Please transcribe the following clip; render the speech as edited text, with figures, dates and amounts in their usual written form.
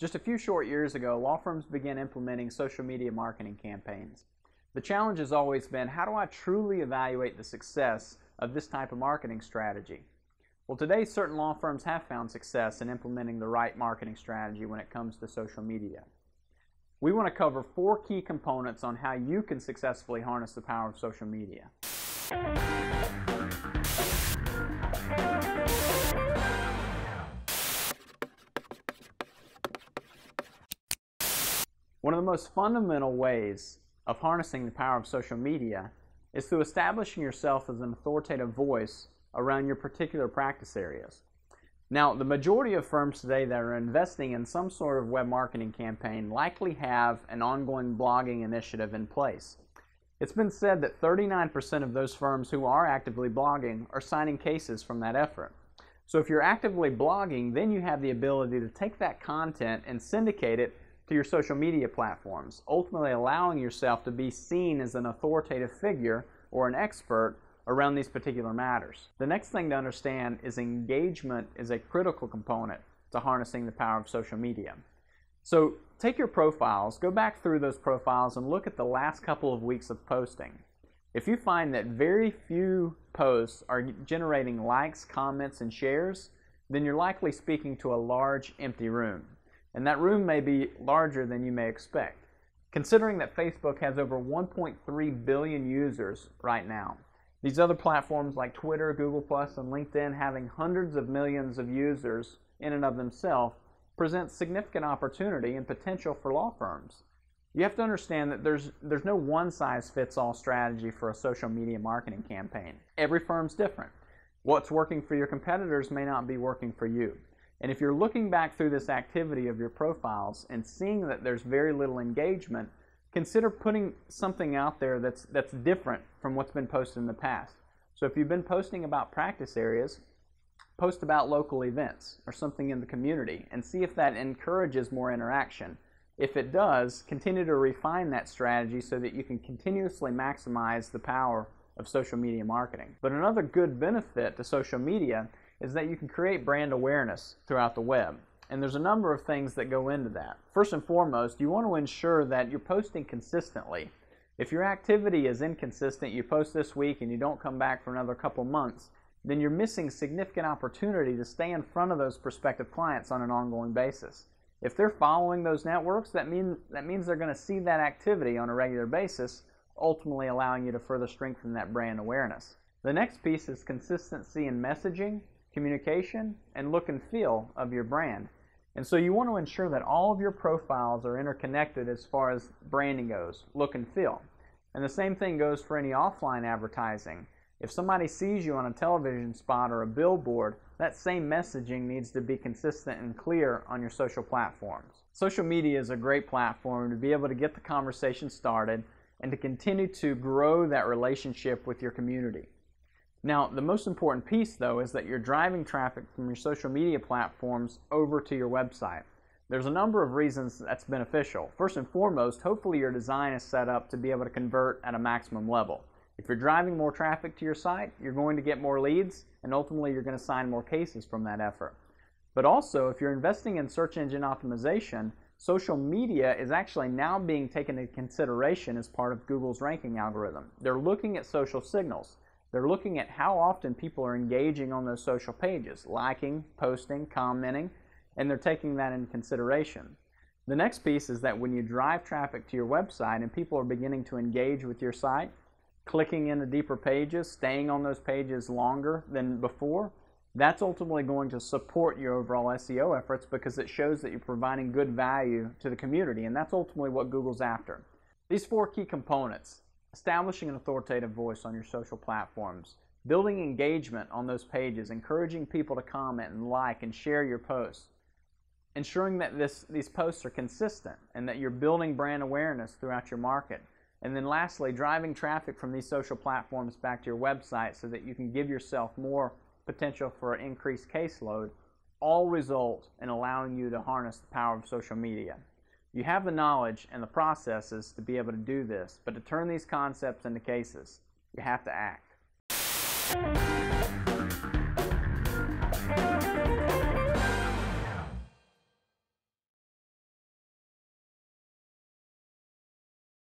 Just a few short years ago, law firms began implementing social media marketing campaigns. The challenge has always been, how do I truly evaluate the success of this type of marketing strategy? Well, today certain law firms have found success in implementing the right marketing strategy when it comes to social media. We want to cover 4 key components on how you can successfully harness the power of social media. One of the most fundamental ways of harnessing the power of social media is through establishing yourself as an authoritative voice around your particular practice areas. Now, the majority of firms today that are investing in some sort of web marketing campaign likely have an ongoing blogging initiative in place. It's been said that 39% of those firms who are actively blogging are signing cases from that effort. So if you're actively blogging, then you have the ability to take that content and syndicate it to your social media platforms, ultimately allowing yourself to be seen as an authoritative figure or an expert around these particular matters. The next thing to understand is engagement is a critical component to harnessing the power of social media. So take your profiles, go back through those profiles and look at the last couple of weeks of posting. If you find that very few posts are generating likes, comments, and shares, then you're likely speaking to a large empty room. And that room may be larger than you may expect. Considering that Facebook has over 1.3 billion users right now, these other platforms like Twitter, Google+, and LinkedIn having hundreds of millions of users in and of themselves present significant opportunity and potential for law firms. You have to understand that there's no one-size-fits-all strategy for a social media marketing campaign. Every firm's different. What's working for your competitors may not be working for you. And if you're looking back through this activity of your profiles and seeing that there's very little engagement, consider putting something out there that's different from what's been posted in the past. So if you've been posting about practice areas, post about local events or something in the community and see if that encourages more interaction. If it does, continue to refine that strategy so that you can continuously maximize the power of social media marketing. But another good benefit to social media is that you can create brand awareness throughout the web. And there's a number of things that go into that. First and foremost, you want to ensure that you're posting consistently. If your activity is inconsistent, you post this week and you don't come back for another couple months, then you're missing significant opportunity to stay in front of those prospective clients on an ongoing basis. If they're following those networks, that means they're going to see that activity on a regular basis, ultimately allowing you to further strengthen that brand awareness. The next piece is consistency in messaging, communication, and look and feel of your brand. And so you want to ensure that all of your profiles are interconnected as far as branding goes, look and feel. And the same thing goes for any offline advertising. If somebody sees you on a television spot or a billboard, that same messaging needs to be consistent and clear on your social platforms. Social media is a great platform to be able to get the conversation started and to continue to grow that relationship with your community. Now, the most important piece, though, is that you're driving traffic from your social media platforms over to your website. There's a number of reasons that's beneficial. First and foremost, hopefully your design is set up to be able to convert at a maximum level. If you're driving more traffic to your site, you're going to get more leads, and ultimately you're going to sign more cases from that effort. But also, if you're investing in search engine optimization, social media is actually now being taken into consideration as part of Google's ranking algorithm. They're looking at social signals. They're looking at how often people are engaging on those social pages, liking, posting, commenting, and they're taking that into consideration. The next piece is that when you drive traffic to your website and people are beginning to engage with your site, clicking into deeper pages, staying on those pages longer than before, that's ultimately going to support your overall SEO efforts because it shows that you're providing good value to the community, and that's ultimately what Google's after. These 4 key components: establishing an authoritative voice on your social platforms, building engagement on those pages, encouraging people to comment and like and share your posts, ensuring that these posts are consistent and that you're building brand awareness throughout your market, and then lastly, driving traffic from these social platforms back to your website so that you can give yourself more potential for an increased caseload, all result in allowing you to harness the power of social media. You have the knowledge and the processes to be able to do this, but to turn these concepts into cases, you have to act.